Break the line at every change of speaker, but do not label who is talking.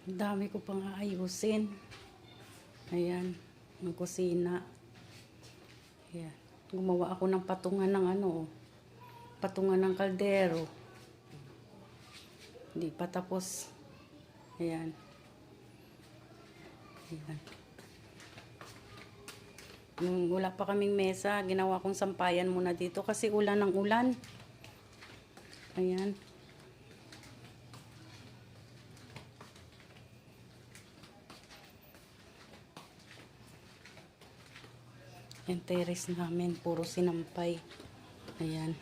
Ang dami ko pang aayusin. Ayan, ang kusina. Ayan. Gumawa ako ng patungan ng ano, patungan ng kaldero. Hindi pa tapos. Ayan. Ayan. Nung wala pa kaming mesa, ginawa kong sampayan muna dito kasi ulan ng ulan. Ayan. Yung terrace namin, puro sinampay. Ayan.